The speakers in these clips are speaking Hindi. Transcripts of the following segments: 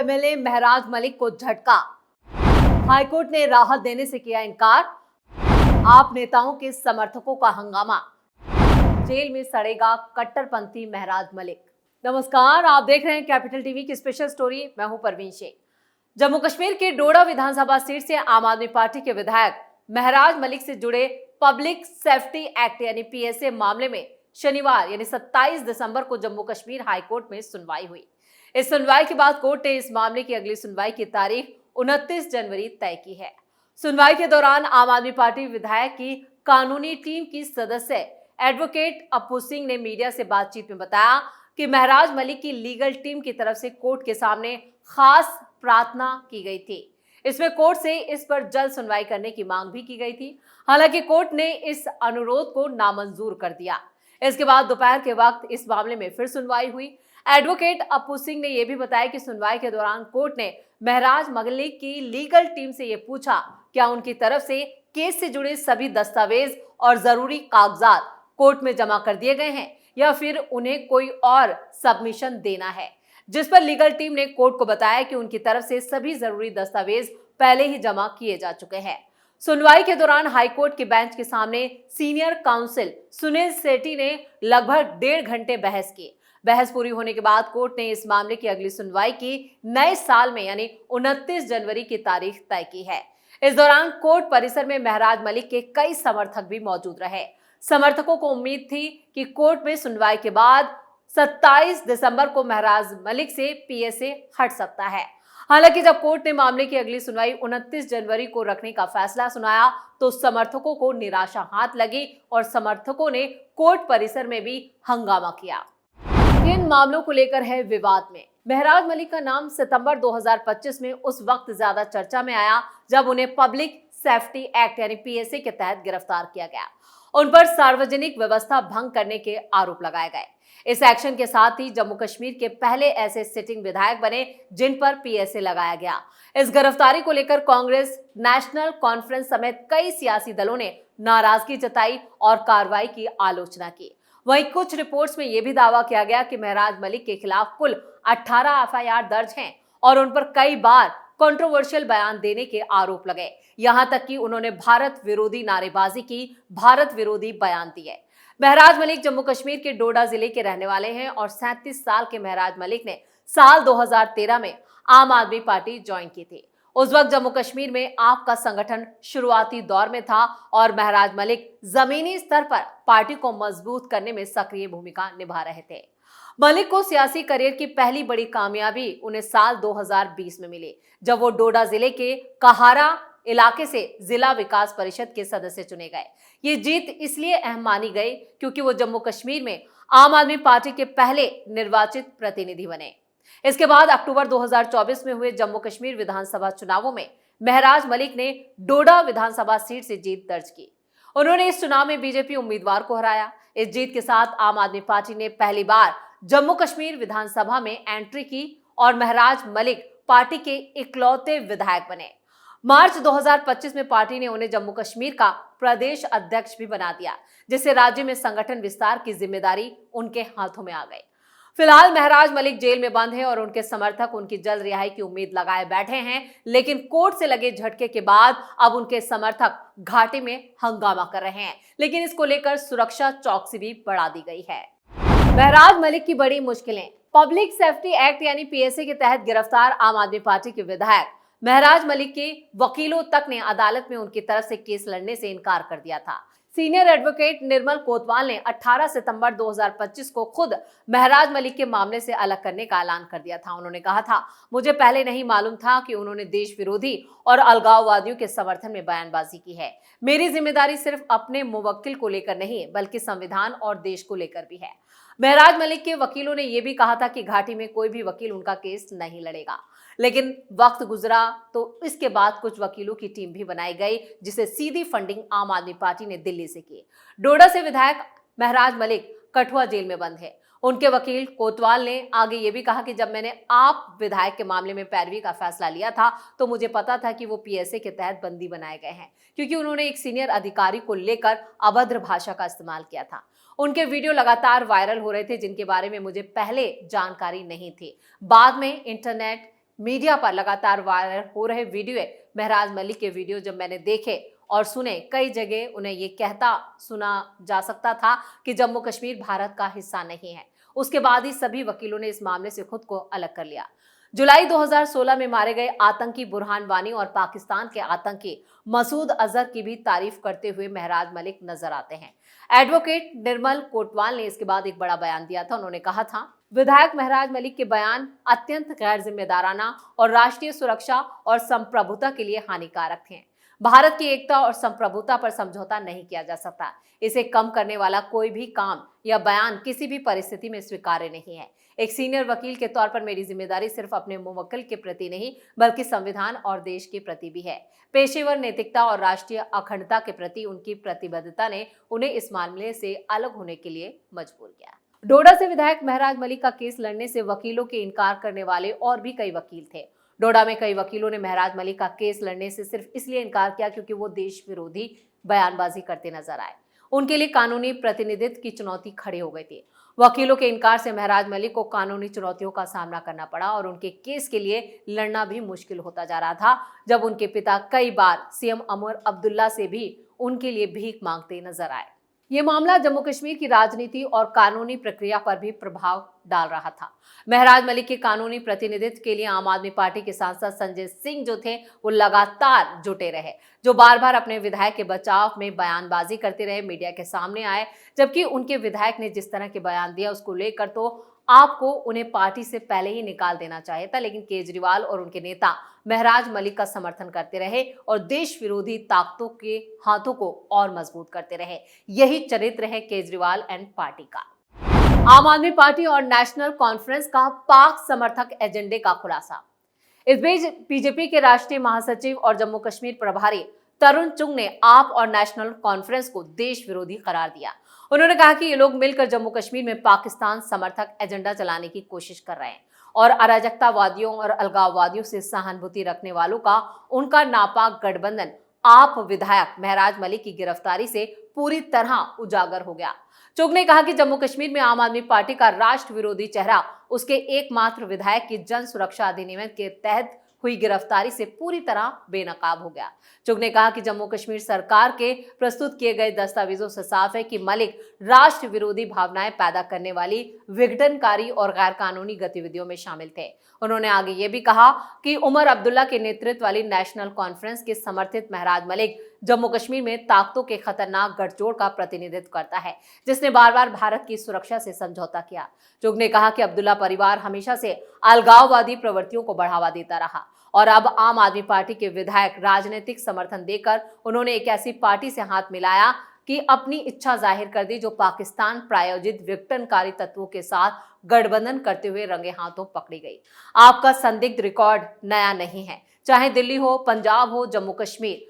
एमएलए महराज मलिक को झटका, हाईकोर्ट ने राहत देने से किया इनकार। आप नेताओं के समर्थकों का हंगामा, जेल में सड़ेगा कट्टरपंथी महराज मलिक। नमस्कार, आप देख रहे हैं कैपिटल टीवी की स्पेशल स्टोरी। मैं हूं परवीन शेख। जम्मू कश्मीर के डोडा विधानसभा सीट से आम आदमी पार्टी के विधायक महराज मलिक से जुड़े पब्लिक सेफ्टी एक्ट यानी पीएसए मामले में शनिवार यानी 27 दिसंबर को जम्मू कश्मीर हाईकोर्ट में सुनवाई हुई। इस सुनवाई के बाद कोर्ट ने इस मामले की अगली सुनवाई की तारीख 29 जनवरी तय की है। सुनवाई के दौरान आम आदमी पार्टी विधायक की कानूनी टीम की सदस्य एडवोकेट अप्पू सिंह ने मीडिया से बातचीत में बताया कि महराज मलिक की लीगल टीम की तरफ से कोर्ट के सामने खास प्रार्थना की गई थी। इसमें कोर्ट से इस पर जल्द सुनवाई करने की मांग भी की गई थी। हालांकि कोर्ट ने इस अनुरोध को नामंजूर कर दिया। इसके बाद दोपहर के वक्त इस मामले में फिर सुनवाई हुई। एडवोकेट अप्पू सिंह ने यह भी बताया कि सुनवाई के दौरान कोर्ट ने महराज मलिक की लीगल टीम से यह पूछा क्या उनकी तरफ से केस से जुड़े सभी दस्तावेज और जरूरी कागजात कोर्ट में जमा कर दिए गए हैं या फिर उन्हें कोई और सबमिशन देना है, जिस पर लीगल टीम ने कोर्ट को बताया कि उनकी तरफ से सभी जरूरी दस्तावेज पहले ही जमा किए जा चुके हैं। सुनवाई के दौरान हाईकोर्ट के बेंच के सामने सीनियर काउंसिल सुनील सेठी ने लगभग 1.5 घंटे बहस की। बहस पूरी होने के बाद कोर्ट ने इस मामले की अगली सुनवाई की नए साल में यानी 29 जनवरी की तारीख तय की है। इस दौरान कोर्ट परिसर में महराज मलिक के कई समर्थक भी मौजूद रहे। समर्थकों को उम्मीद थी कि कोर्ट में सुनवाई के बाद 27 दिसंबर को महराज मलिक से पीएसए हट सकता है। हालांकि जब कोर्ट ने मामले की अगली सुनवाई 29 जनवरी को रखने का फैसला सुनाया तो समर्थकों को निराशा हाथ लगी और समर्थकों ने कोर्ट परिसर में भी हंगामा किया। किन मामलों को लेकर है विवाद में? महराज मलिक का नाम सितंबर 2025 में उस वक्त ज्यादा चर्चा में आया जब उन्हें पब्लिक सेफ्टी एक्ट यानी पीएसए के तहत गिरफ्तार किया गया। उन पर सार्वजनिक व्यवस्था भंग करने के आरोप लगाए गए। इस एक्शन के साथ ही जम्मू कश्मीर के पहले ऐसे सिटिंग विधायक बने जिन पर पीएसए लगाया गया। इस गिरफ्तारी को लेकर कांग्रेस, नेशनल कॉन्फ्रेंस समेत कई सियासी दलों ने नाराजगी जताई और कार्रवाई की आलोचना की। वहीं कुछ रिपोर्ट्स में यह भी दावा किया गया कि महराज मलिक के खिलाफ कुल 18 एफआईआर दर्ज हैं और उन पर कई बार कंट्रोवर्शियल बयान देने के आरोप लगे। यहां तक कि उन्होंने भारत विरोधी नारेबाजी की, भारत विरोधी बयान दिए। महराज मलिक जम्मू कश्मीर के डोडा जिले के रहने वाले हैं और 37 साल के महराज मलिक ने साल 2013 में आम आदमी पार्टी ज्वाइन की थी। उस वक्त जम्मू कश्मीर में आप का संगठन शुरुआती दौर में था और महराज मलिक जमीनी स्तर पर पार्टी को मजबूत करने में सक्रिय भूमिका निभा रहे थे। मलिक को सियासी करियर की पहली बड़ी कामयाबी उन्हें साल 2020 में मिली जब वो डोडा जिले के कहारा इलाके से जिला विकास परिषद के सदस्य चुने गए। ये जीत इसलिए अहम मानी गई क्योंकि वो जम्मू कश्मीर में आम आदमी पार्टी के पहले निर्वाचित प्रतिनिधि बने। इसके बाद अक्टूबर 2024 में हुए जम्मू कश्मीर विधानसभा चुनावों में महराज मलिक ने डोडा विधानसभा सीट से जीत दर्ज की। उन्होंने इस चुनाव में बीजेपी उम्मीदवार को हराया। इस जीत के साथ आम आदमी पार्टी ने पहली बार जम्मू कश्मीर विधानसभा में एंट्री की और महराज मलिक पार्टी के इकलौते विधायक बने। मार्च 2025 में पार्टी ने उन्हें जम्मू कश्मीर का प्रदेश अध्यक्ष भी बना दिया, जिससे राज्य में संगठन विस्तार की जिम्मेदारी उनके हाथों में आ गई। फिलहाल महराज मलिक जेल में बंद हैं और उनके समर्थक उनकी जल्द रिहाई की उम्मीद लगाए बैठे हैं, लेकिन कोर्ट से लगे झटके के बाद अब उनके समर्थक घाटी में हंगामा कर रहे हैं। लेकिन इसको लेकर सुरक्षा चौकसी भी बढ़ा दी गई है। महराज मलिक की बड़ी मुश्किलें। पब्लिक सेफ्टी एक्ट यानी पीएसए के तहत गिरफ्तार आम आदमी पार्टी के विधायक महराज मलिक के वकीलों तक ने अदालत में उनकी तरफ से केस लड़ने से इनकार कर दिया था। सीनियर एडवोकेट निर्मल कोतवाल ने 18 सितंबर 2025 को खुद महराज मलिक के मामले से अलग करने का ऐलान कर दिया था। उन्होंने कहा था, मुझे पहले नहीं मालूम था कि उन्होंने देश विरोधी और अलगाववादियों के समर्थन में बयानबाजी की है। मेरी जिम्मेदारी सिर्फ अपने मुवक्किल को लेकर नहीं बल्कि संविधान और देश को लेकर भी है। महराज मलिक के वकीलों ने यह भी कहा था कि घाटी में कोई भी वकील उनका केस नहीं लड़ेगा। लेकिन वक्त गुजरा तो इसके बाद कुछ वकीलों की टीम भी बनाई गई, जिसे सीधी फंडिंग आम आदमी पार्टी ने दिल्ली से की। डोडा से विधायक महराज मलिक कठुआ जेल में बंद है। उनके वकील कोतवाल ने आगे ये भी कहा कि जब मैंने आप विधायक के मामले में पैरवी का फैसला लिया था तो मुझे पता था कि वो पीएसए के तहत बंदी बनाए गए हैं, क्योंकि उन्होंने एक सीनियर अधिकारी को लेकर अभद्र भाषा का इस्तेमाल किया था। उनके वीडियो लगातार वायरल हो रहे थे जिनके बारे में मुझे पहले जानकारी नहीं थी। बाद में इंटरनेट मीडिया पर लगातार वायरल हो रहे वीडियो है महराज मलिक के वीडियो जब मैंने देखे और सुने, कई जगह उन्हें ये कहता सुना जा सकता था कि जम्मू कश्मीर भारत का हिस्सा नहीं है। उसके बाद ही सभी वकीलों ने इस मामले से खुद को अलग कर लिया। जुलाई 2016 में मारे गए आतंकी बुरहान वानी और पाकिस्तान के आतंकी मसूद अजहर की भी तारीफ करते हुए महराज मलिक नजर आते हैं। एडवोकेट निर्मल कोटवाल ने इसके बाद एक बड़ा बयान दिया था। उन्होंने कहा था, विधायक महराज मलिक के बयान अत्यंत गैर जिम्मेदाराना और राष्ट्रीय सुरक्षा और संप्रभुता के लिए हानिकारक थे। भारत की एकता और संप्रभुता पर समझौता नहीं किया जा सकता। इसे कम करने वाला कोई भी काम या बयान किसी भी परिस्थिति में स्वीकार्य नहीं है। एक सीनियर वकील के तौर पर मेरी जिम्मेदारी सिर्फ अपने मुवक्किल के प्रति नहीं बल्कि संविधान और देश के प्रति भी है। पेशेवर नैतिकता और राष्ट्रीय अखंडता के प्रति उनकी प्रतिबद्धता ने उन्हें इस मामले से अलग होने के लिए मजबूर किया। डोडा से विधायक महराज मलिक का केस लड़ने से वकीलों के इनकार करने वाले और भी कई वकील थे। डोडा में कई वकीलों ने महराज मलिक का केस लड़ने से सिर्फ इसलिए इनकार किया क्योंकि वो देश विरोधी बयानबाजी करते नजर आए। उनके लिए कानूनी प्रतिनिधित्व की चुनौती खड़ी हो गई थी। वकीलों के इनकार से महराज मलिक को कानूनी चुनौतियों का सामना करना पड़ा और उनके केस के लिए लड़ना भी मुश्किल होता जा रहा था, जब उनके पिता कई बार सीएम उमर अब्दुल्ला से भी उनके लिए भीख मांगते नजर आए। ये मामला जम्मू कश्मीर की राजनीति और कानूनी प्रक्रिया पर भी प्रभाव डाल रहा था। महराज मलिक के कानूनी प्रतिनिधित्व के लिए आम आदमी पार्टी के सांसद संजय सिंह जो थे वो लगातार जुटे रहे, जो बार बार अपने विधायक के बचाव में बयानबाजी करते रहे, मीडिया के सामने आए। जबकि उनके विधायक ने जिस तरह के बयान दिया उसको लेकर तो आपको उन्हें पार्टी से पहले ही निकाल देना चाहिए था, लेकिन केजरीवाल और उनके नेता महराज मलिक का समर्थन करते रहे और देश विरोधी ताकतों के हाथों को और मजबूत करते रहे। यही चरित्र है केजरीवाल एंड पार्टी का। आम आदमी पार्टी और नेशनल कॉन्फ्रेंस का पाक समर्थक एजेंडे का खुलासा। इस बीच बीजेपी के राष्ट्रीय महासचिव और जम्मू कश्मीर प्रभारी तरुण चुग ने आप और नेशनल कॉन्फ्रेंस को देश विरोधी करार दिया। उन्होंने कहा कि ये लोग मिलकर जम्मू कश्मीर में पाकिस्तान समर्थक एजेंडा चलाने की कोशिश कर रहे हैं और अराजकतावादियों और अलगाववादियों से सहानुभूति रखने वालों का उनका नापाक गठबंधन आप विधायक महराज मलिक की गिरफ्तारी से पूरी तरह उजागर हो गया। चुग ने कहा कि जम्मू कश्मीर में आम आदमी पार्टी का राष्ट्र विरोधी चेहरा उसके एकमात्र विधायक की जन सुरक्षा अधिनियम के तहत हुई गिरफ्तारी से पूरी तरह बेनकाब हो गया। चुग ने कहा कि जम्मू कश्मीर सरकार के प्रस्तुत किए गए दस्तावेजों से साफ है कि मलिक राष्ट्र विरोधी भावनाएं पैदा करने वाली विघटनकारी और गैर कानूनी गतिविधियों में शामिल थे। उन्होंने आगे ये भी कहा कि उमर अब्दुल्ला के नेतृत्व वाली नेशनल कॉन्फ्रेंस के समर्थित महराज मलिक जम्मू कश्मीर में ताकतों के खतरनाक गठजोड़ का प्रतिनिधित्व करता है, जिसने बार बार भारत की सुरक्षा से समझौता किया। चुग ने कहा कि अब्दुल्ला परिवार हमेशा से अलगाववादी प्रवृत्तियों को बढ़ावा देता रहा और अब आम आदमी पार्टी के विधायक राजनीतिक समर्थन देकर उन्होंने एक ऐसी पार्टी से हाथ मिलाया कि अपनी इच्छा जाहिर कर दी जो पाकिस्तान प्रायोजित विघटनकारी तत्वों के साथ गठबंधन करते हुए रंगे हाथों पकड़ी गई। आपका संदिग्ध रिकॉर्ड नया नहीं है, चाहे दिल्ली हो, पंजाब हो, जम्मू कश्मीर,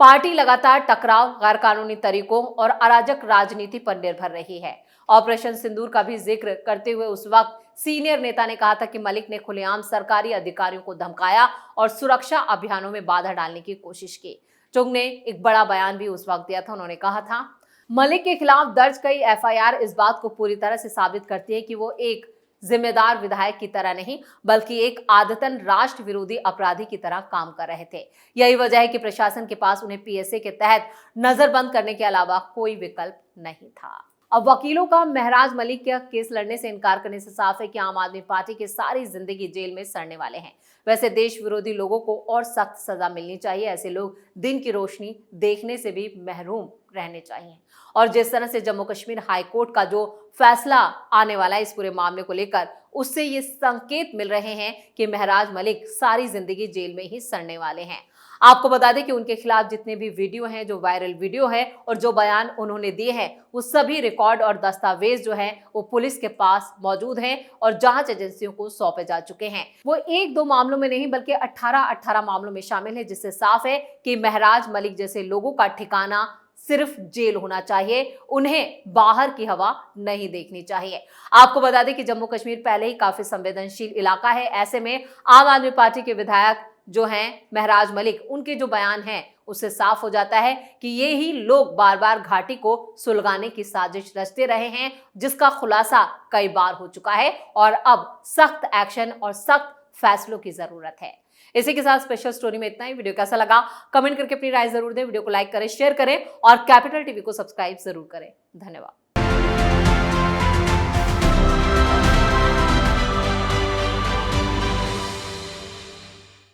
पार्टी लगातार टकराव, गैर कानूनी तरीकों और अराजक राजनीति पर निर्भर रही है। ऑपरेशन सिंदूर का भी जिक्र करते हुए उस वक्त सीनियर नेता ने कहा था कि मलिक ने खुलेआम सरकारी अधिकारियों को धमकाया और सुरक्षा अभियानों में बाधा डालने की कोशिश की। चुग ने एक बड़ा बयान भी उस वक्त दिया था। उन्होंने कहा था, मलिक के खिलाफ दर्ज कई एफआईआर इस बात को पूरी तरह से साबित करती है कि वो एक जिम्मेदार विधायक की तरह नहीं बल्कि एक आदतन राष्ट्र विरोधी अपराधी की तरह काम कर रहे थे। यही वजह है कि प्रशासन के पास उन्हें पीएसए के तहत नजरबंद करने के अलावा कोई विकल्प नहीं था। अब वकीलों का महराज मलिक का केस लड़ने से इनकार करने से साफ है कि आम आदमी पार्टी की सारी जिंदगी जेल में सड़ने वाले हैं। वैसे देश विरोधी लोगों को और सख्त सजा मिलनी चाहिए। ऐसे लोग दिन की रोशनी देखने से भी महरूम रहने चाहिए। और जिस तरह से जम्मू कश्मीर हाई कोर्ट का जो फैसला आने वाला है इस पूरे मामले को लेकर, उससे ये संकेत मिल रहे हैं कि महराज मलिक सारी जिंदगी जेल में ही सड़ने वाले हैं। आपको बता दें कि उनके खिलाफ जितने भी वीडियो हैं, जो वायरल वीडियो है और जो बयान उन्होंने दिए हैं, वो सभी रिकॉर्ड और दस्तावेज जो हैं वो पुलिस के पास मौजूद हैं और जांच एजेंसियों को सौंपे जा चुके हैं। वो एक दो मामलों में नहीं बल्कि 18 मामलों में शामिल है, जिससे साफ है कि महराज मलिक जैसे लोगों का ठिकाना सिर्फ जेल होना चाहिए, उन्हें बाहर की हवा नहीं देखनी चाहिए। आपको बता दें कि जम्मू कश्मीर पहले ही काफी संवेदनशील इलाका है। ऐसे में आम आदमी पार्टी के विधायक जो हैं महराज मलिक, उनके जो बयान हैं उससे साफ हो जाता है कि ये ही लोग बार बार घाटी को सुलगाने की साजिश रचते रहे हैं, जिसका खुलासा कई बार हो चुका है और अब सख्त एक्शन और सख्त फैसलों की जरूरत है। इसी के साथ स्पेशल स्टोरी में इतना ही। वीडियो कैसा लगा कमेंट करके अपनी राय जरूर दें, वीडियो को लाइक करें, शेयर करें और कैपिटल टीवी को सब्सक्राइब जरूर करें। धन्यवाद।